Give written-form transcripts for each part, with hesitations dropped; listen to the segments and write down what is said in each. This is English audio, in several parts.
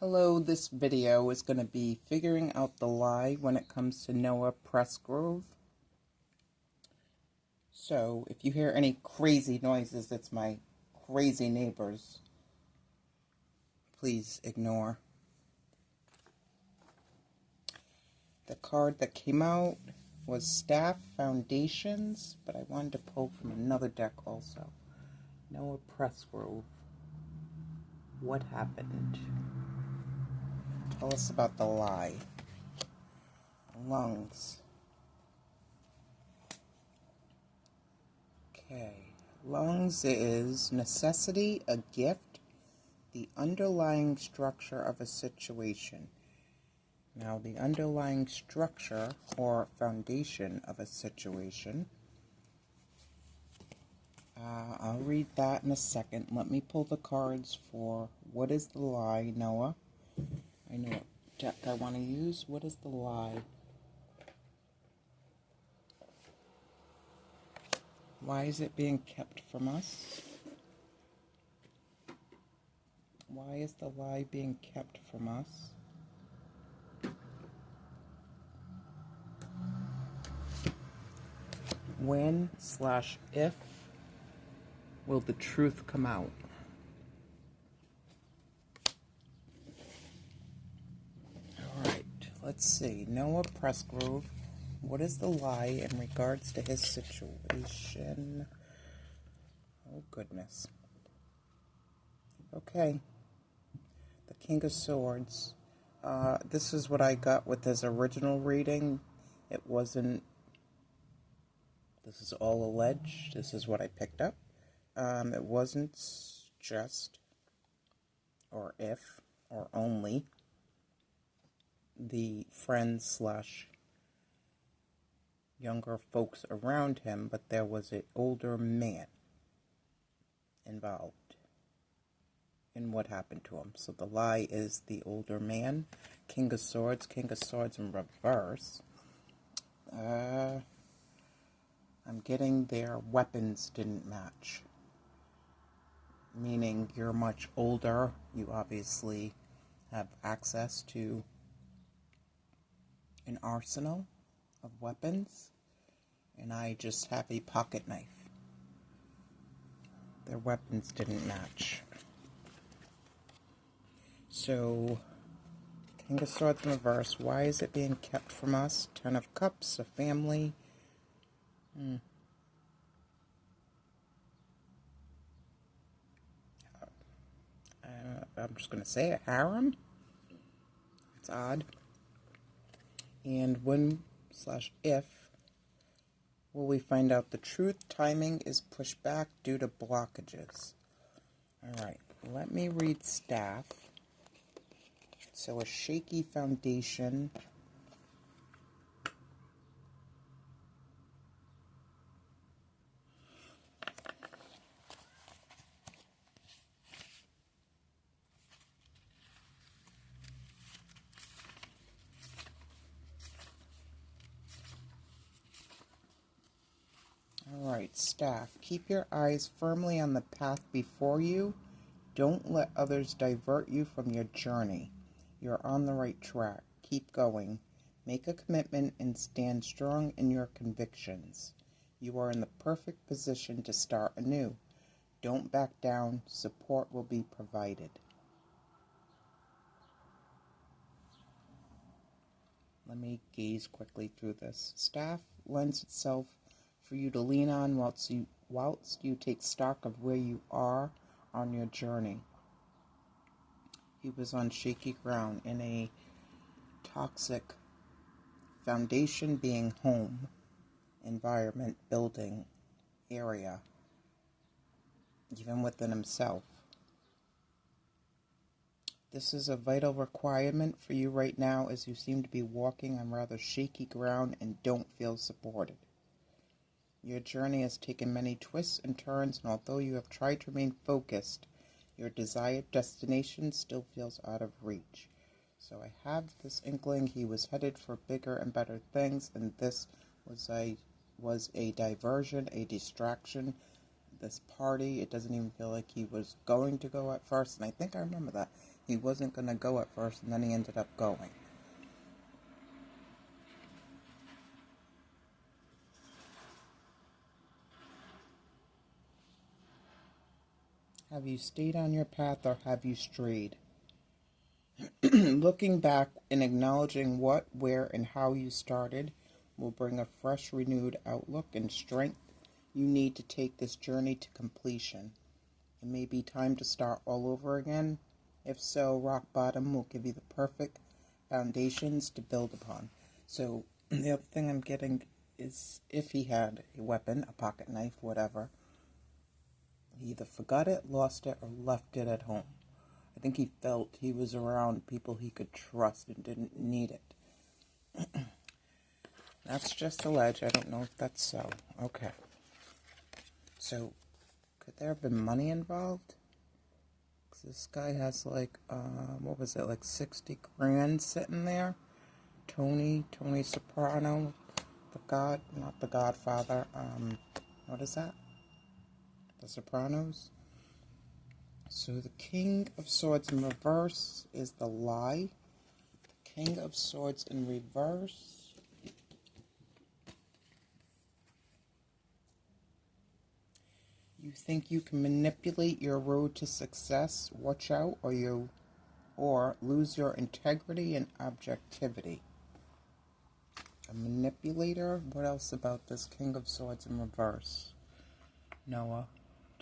Hello, this video is going to be figuring out the lie when it comes to Noah Presgrove. So, if you hear any crazy noises, it's my crazy neighbors. Please ignore. The card that came out was Staff Foundations, but I wanted to pull from another deck also. Noah Presgrove. What happened? Tell us about the lie. Lungs. Okay. Lungs is necessity, a gift, the underlying structure of a situation. Now, the underlying structure or foundation of a situation, I'll read that in a second. Let me pull the cards for what is the lie, Noah. I know what deck I want to use. What is the lie? Why is it being kept from us? Why is the lie being kept from us? When/if will the truth come out? Alright, let's see. Noah Presgrove, what is the lie in regards to his situation? Oh, goodness. Okay. The King of Swords. This is what I got with his original reading. It wasn't... This is all alleged. This is what I picked up. It wasn't just, or if, or only, the friends / younger folks around him, but there was an older man involved in what happened to him. So the lie is the older man. King of Swords in reverse. I'm getting their weapons didn't match. Meaning you're much older. You obviously have access to an arsenal of weapons. And I just have a pocket knife. Their weapons didn't match. So, King of Swords in reverse. Why is it being kept from us? Ten of Cups, a family. I'm just going to say a harem. It's odd. And when/if will we find out the truth? Timing is pushed back due to blockages. Alright, let me read Staff. So a shaky foundation. Alright, Staff. Keep your eyes firmly on the path before you. Don't let others divert you from your journey. You're on the right track. Keep going. Make a commitment and stand strong in your convictions. You are in the perfect position to start anew. Don't back down. Support will be provided. Let me gaze quickly through this. Staff lends itself for you to lean on whilst you take stock of where you are on your journey. He was on shaky ground in a toxic foundation, being home, environment, building, area, even within himself. This is a vital requirement for you right now, as you seem to be walking on rather shaky ground and don't feel supported. Your journey has taken many twists and turns, and although you have tried to remain focused, your desired destination still feels out of reach. So I have this inkling he was headed for bigger and better things, and this was a diversion, a distraction. This party, it doesn't even feel like he was going to go at first, and I think I remember that. He wasn't going to go at first, and then he ended up going. Have you stayed on your path or have you strayed? Looking back and acknowledging what, where, and how you started will bring a fresh, renewed outlook and strength you need to take this journey to completion. It may be time to start all over again. If so, rock bottom will give you the perfect foundations to build upon. So the other thing I'm getting is if he had a weapon, a pocket knife, whatever, he either forgot it, lost it, or left it at home. I think he felt he was around people he could trust and didn't need it. That's just alleged. I don't know if that's so. Okay. So, could there have been money involved? Because this guy has like, 60 grand sitting there? Tony Soprano, not the Godfather, what is that? The Sopranos? So the King of Swords in reverse is the lie. The King of Swords in reverse. You think you can manipulate your road to success? Watch out, or lose your integrity and objectivity. A manipulator? What else about this King of Swords in reverse? Noah,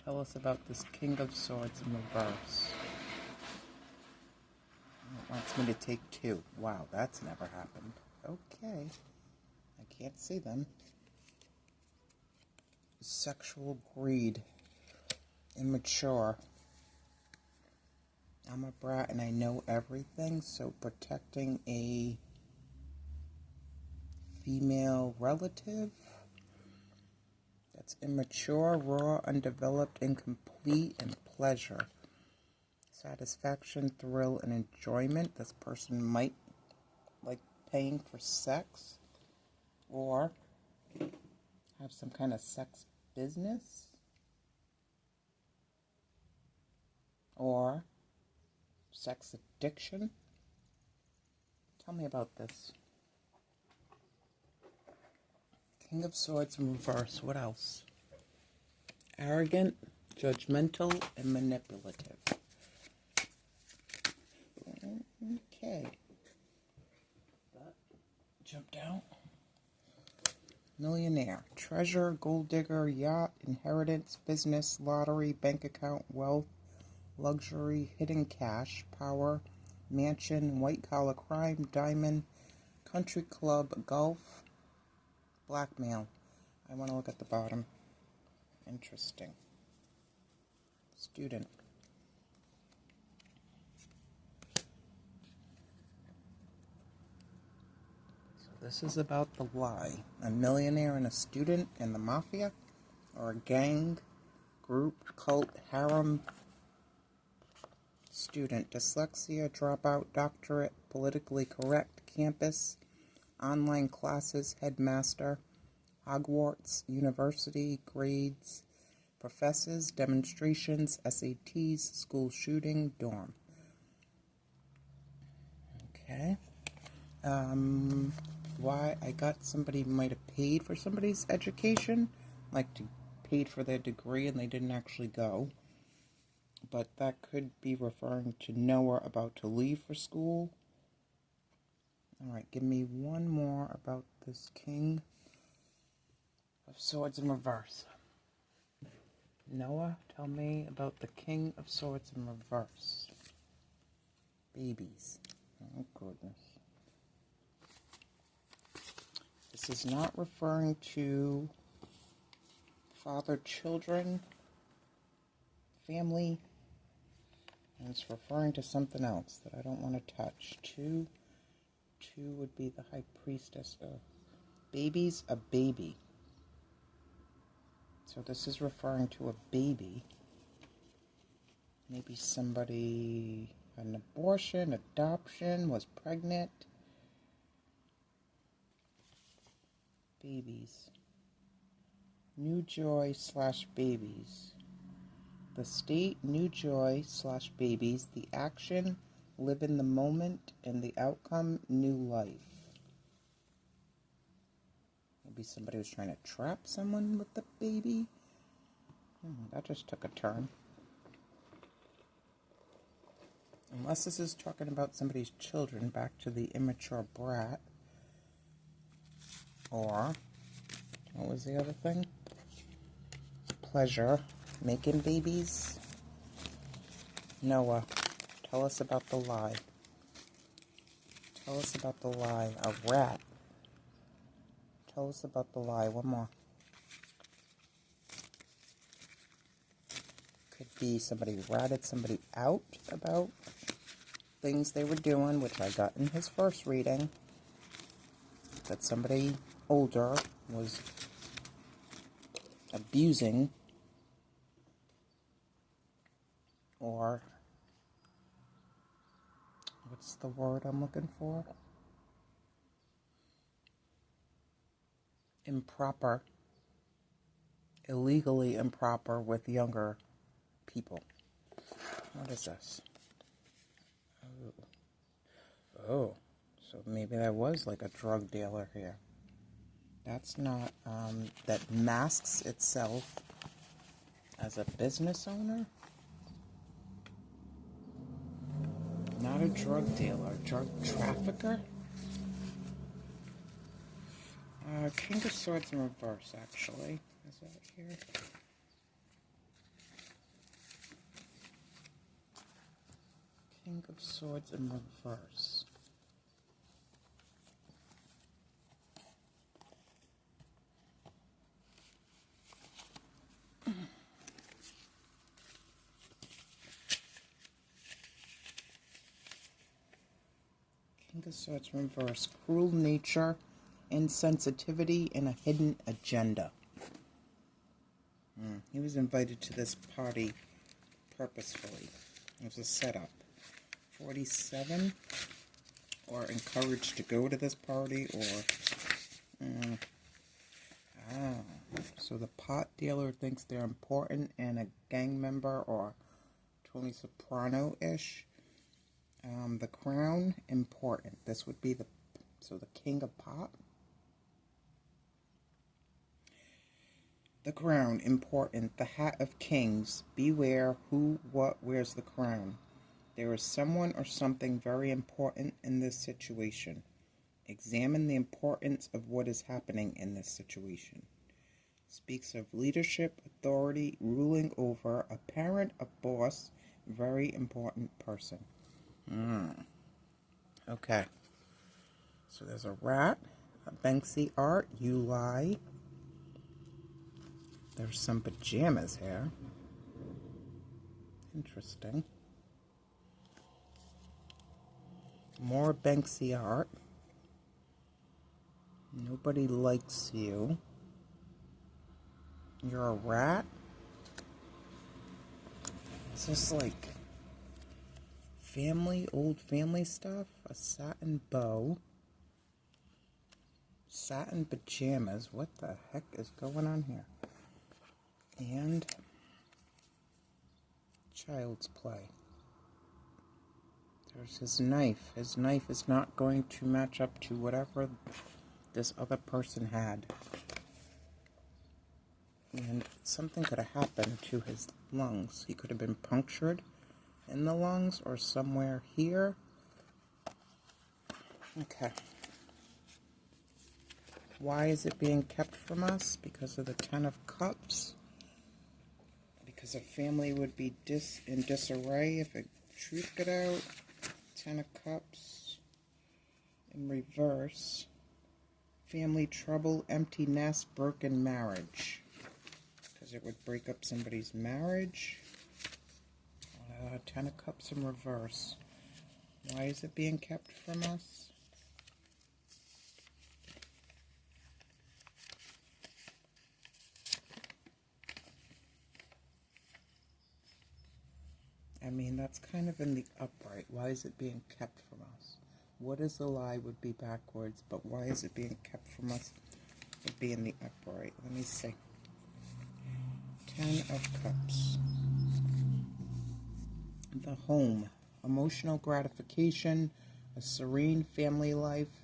tell us about this King of Swords in reverse. It wants me to take 2. Wow, that's never happened. Okay. I can't see them. Sexual greed. Immature. I'm a brat and I know everything, so protecting a female relative. That's immature, raw, undeveloped, incomplete, and pleasure. Satisfaction, thrill, and enjoyment. This person might like paying for sex or have some kind of sex business or sex addiction. Tell me about this. King of Swords in reverse. What else? Arrogant, judgmental, and manipulative. Okay. That jumped out. Millionaire. Treasure, gold digger, yacht, inheritance, business, lottery, bank account, wealth, luxury, hidden cash, power, mansion, white-collar crime, diamond, country club, golf, blackmail. I want to look at the bottom. Interesting. Student. So this is about the lie. A millionaire and a student in the mafia? Or a gang, group, cult, harem. Student. Dyslexia, dropout, doctorate, politically correct, campus, online classes, headmaster, Hogwarts, university, grades, professors, demonstrations, SATs, school shooting, dorm. Okay. Why I got somebody might have paid for somebody's education, like paid for their degree and they didn't actually go. But that could be referring to Noah about to leave for school. Alright, give me one more about this King of Swords in reverse. Noah, tell me about the King of Swords in reverse. Babies. Oh, goodness. This is not referring to father-children, family, and it's referring to something else that I don't want to touch. Two would be the high priestess of babies, a baby. So this is referring to a baby. Maybe somebody had an abortion, adoption, was pregnant. Babies. New Joy / babies. The state, New Joy / babies. The action, Live in the moment and the outcome, new life. Maybe somebody was trying to trap someone with the baby. That just took a turn. Unless this is talking about somebody's children, back to the immature brat. Or, what was the other thing? Pleasure. Making babies. Noah, tell us about the lie. Tell us about the lie. A rat. Tell us about the lie. One more. Could be somebody ratted somebody out about things they were doing, which I got in his first reading. That somebody older was abusing or what's the word I'm looking for? Improper, illegally improper with younger people. What is this? Oh, so maybe that was like a drug dealer here. That's not, that masks itself as a business owner. Not a drug dealer, drug trafficker. King of Swords in reverse, actually. Is that here? King of Swords in reverse. King of Swords in reverse. Cruel nature, insensitivity, and a hidden agenda. He was invited to this party purposefully. It was a setup. 47, or encouraged to go to this party, or so the pot dealer thinks they're important and a gang member or Tony Soprano-ish. The crown, important. This would be the king of pot. The crown, important. The hat of kings. Beware who, what, wears the crown. There is someone or something very important in this situation. Examine the importance of what is happening in this situation. Speaks of leadership, authority, ruling over, a parent, a boss, very important person. Okay. So there's a rat, a Banksy art, you lie. There's some pajamas here. Interesting. More Banksy art. Nobody likes you. You're a rat? Is this like family, old family stuff? A satin bow. Satin pajamas. What the heck is going on here? And child's play. There's his knife. His knife is not going to match up to whatever this other person had. And something could have happened to his lungs. He could have been punctured in the lungs or somewhere here. Okay. Why is it being kept from us? Because of the Ten of Cups. Because a family would be in disarray if a truth got out. Ten of Cups in reverse. Family trouble, empty nest, broken marriage. Because it would break up somebody's marriage. Ten of Cups in reverse. Why is it being kept from us? I mean, that's kind of in the upright. Why is it being kept from us? What is the lie would be backwards, but why is it being kept from us would be in the upright? Let me see. Ten of Cups. The home. emotional gratification, a serene family life,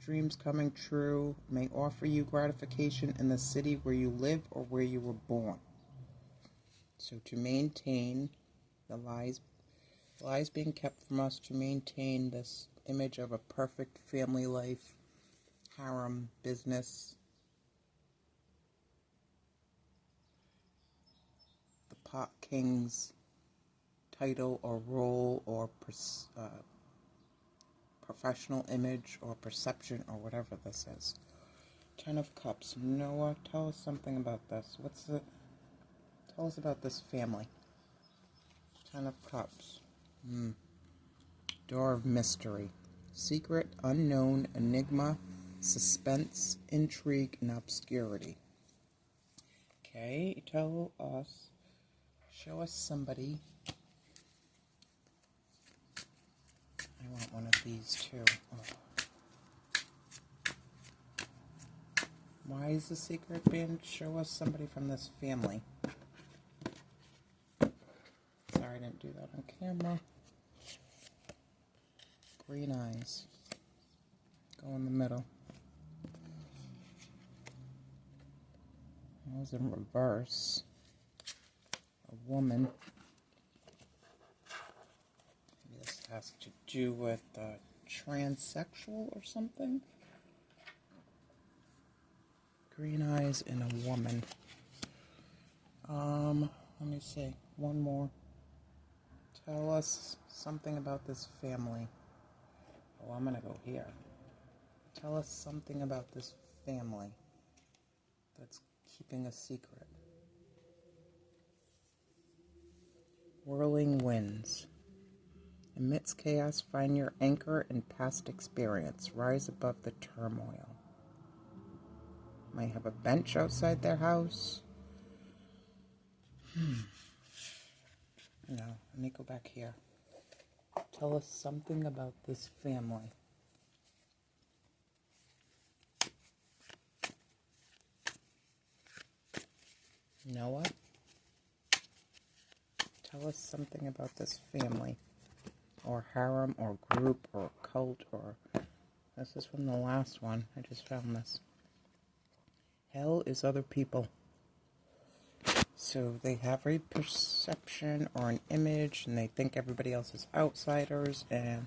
dreams coming true, may offer you gratification in the city where you live or where you were born. So to maintain the lies being kept from us, to maintain this image of a perfect family life, harem, business, the pot king's title or role or professional image or perception or whatever this is. 10 of Cups. Noah, tell us something about this. Tell us about this family. 10 of Cups. Door of Mystery. Secret, unknown, enigma, suspense, intrigue, and obscurity. Okay, show us somebody. I want one of these too. Oh. Why is the secret being show us somebody from this family? Sorry, I didn't do that on camera. Green eyes. Go in the middle. That was in reverse. A woman. Maybe this has to do with transsexual or something. Green eyes and a woman. Let me see. One more. Tell us something about this family. Oh, I'm going to go here. Tell us something about this family that's keeping a secret. Whirling winds. Amidst chaos, find your anchor in past experience. Rise above the turmoil. Might have a bench outside their house. No, let me go back here. Tell us something about this family. Noah? Tell us something about this family. Or harem, or group, or cult, or... This is from the last one. I just found this. Hell is other people. So they have a perception or an image, and they think everybody else is outsiders, and...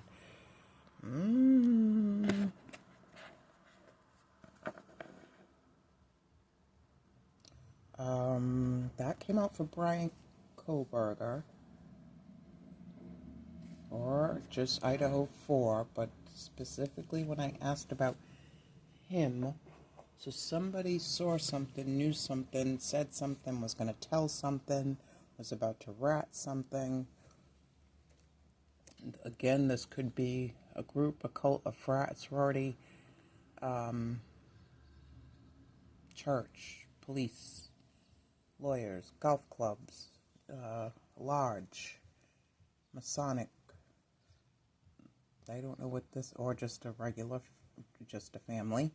that came out for Brian Koberger. Or just Idaho 4, but specifically when I asked about him, so somebody saw something, knew something, said something, was going to tell something, was about to rat something. And again, this could be a group, a cult, a frat, sorority, church, police, lawyers, golf clubs, lodge, Masonic. I don't know what this, or just a regular, just a family.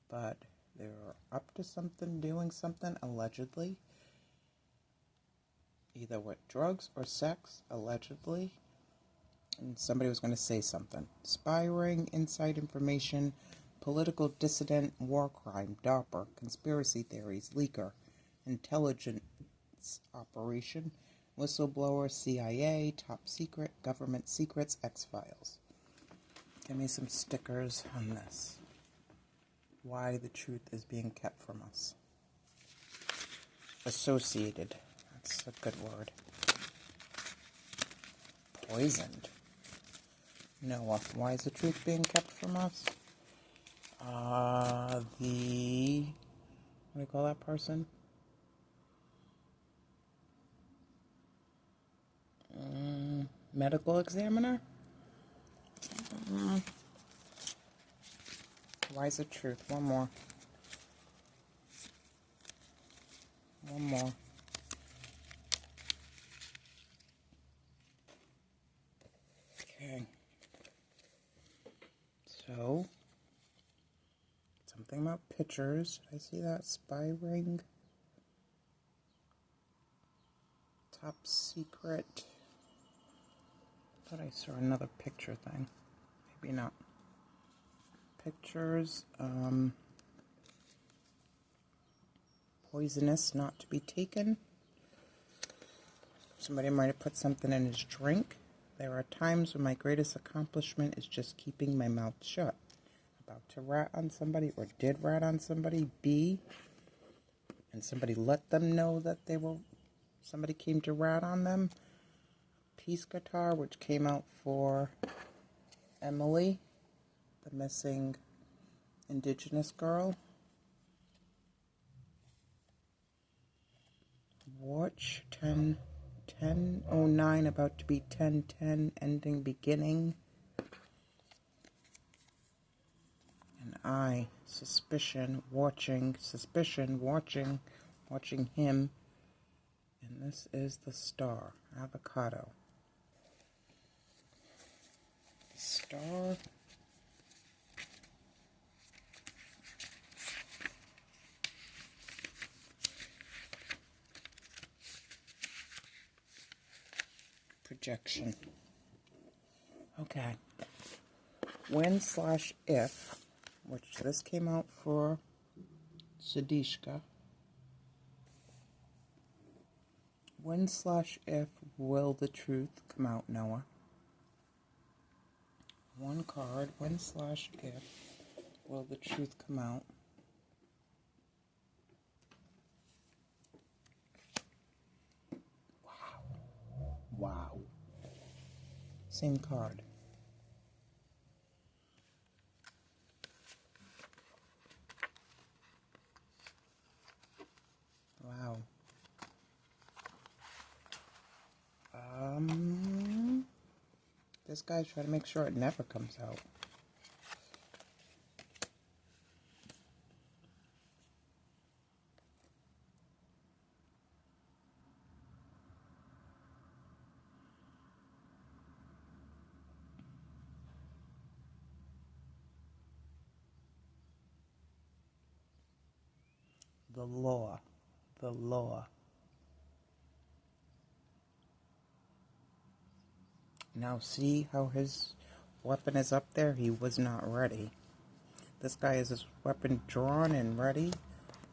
But they're up to something, doing something, allegedly. Either with drugs or sex, allegedly. And somebody was going to say something. Spy ring, inside information, political dissident, war crime, DARPA, conspiracy theories, leaker, intelligence operation, whistleblower, CIA, top secret, government secrets, X-Files. Give me some stickers on this. Why the truth is being kept from us. Associated. That's a good word. Poisoned. Noah. Why is the truth being kept from us? What do you call that person? Medical examiner? Why is the truth? One more. One more. Okay. So, something about pictures. I see that spy ring. Top secret. Thought I saw another picture thing. Maybe not. Pictures. Poisonous, not to be taken. Somebody might have put something in his drink. There are times when my greatest accomplishment is just keeping my mouth shut. About to rat on somebody, or did rat on somebody. B. And somebody let them know that somebody came to rat on them. Peace guitar, which came out for Emily, the missing Indigenous girl. Watch 10:09, about to be 10:10, ending beginning. And I, suspicion, watching him. And this is the star, avocado. Star. Projection. Okay. When/if, which this came out for Sadishka. When/if will the truth come out, Noah? One card. When/if will the truth come out? Wow. Same card. Wow. This guy's trying to make sure it never comes out. The law. Now see how his weapon is up there? He was not ready. This guy has his weapon drawn and ready,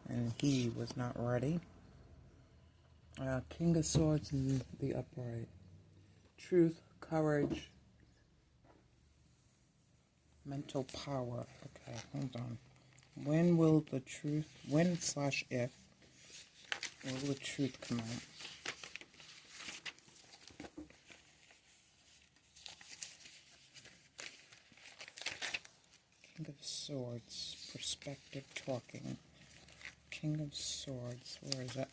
and he was not ready. King of Swords in the upright. Truth, courage, mental power. Okay, hold on. When/if will the truth come out? King of Swords, perspective talking. King of Swords, where is it?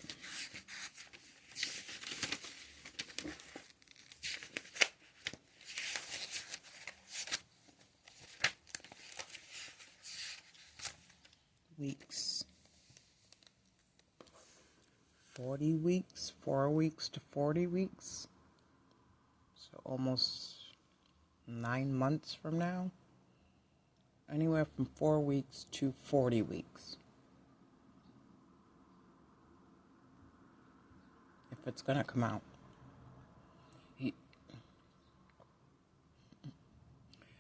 Weeks. 40 weeks, 4 weeks to 40 weeks. So almost 9 months from now. Anywhere from 4 weeks to 40 weeks. If it's going to come out.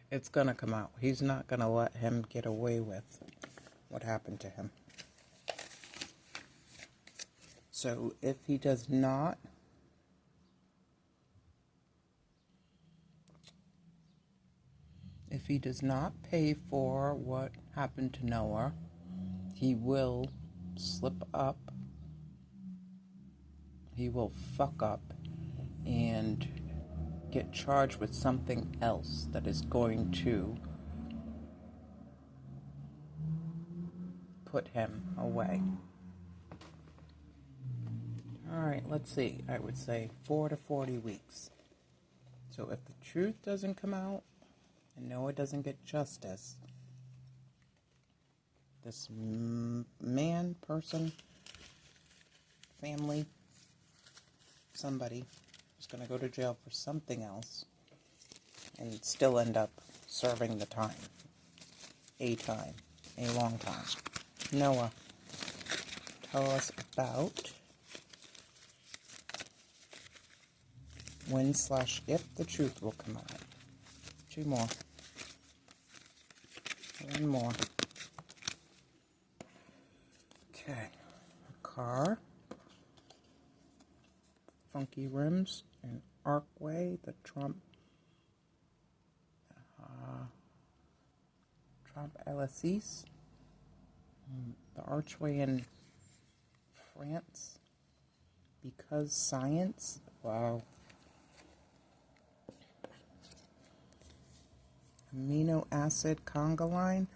It's going to come out. He's not going to let him get away with what happened to him. So if he does not pay for what happened to Noah, he will slip up. He will fuck up and get charged with something else that is going to put him away. Alright, let's see. I would say 4 to 40 weeks. So if the truth doesn't come out, and Noah doesn't get justice, this man, person, family, somebody is going to go to jail for something else and still end up serving the time. A long time. Noah, tell us about when/if the truth will come out. 2 more. 1 more. Okay. A car. Funky rims and archway. The Trump LSEs. The archway in France. Because science. Wow. Amino acid conga line.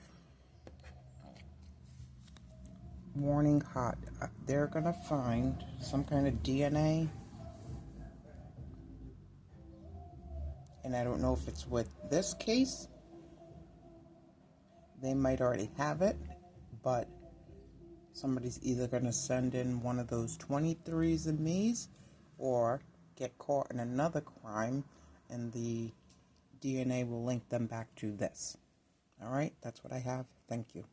Morning hot. They're going to find some kind of DNA. And I don't know if it's with this case. They might already have it. But somebody's either going to send in one of those 23s and me's or get caught in another crime and the DNA will link them back to this. All right, that's what I have. Thank you.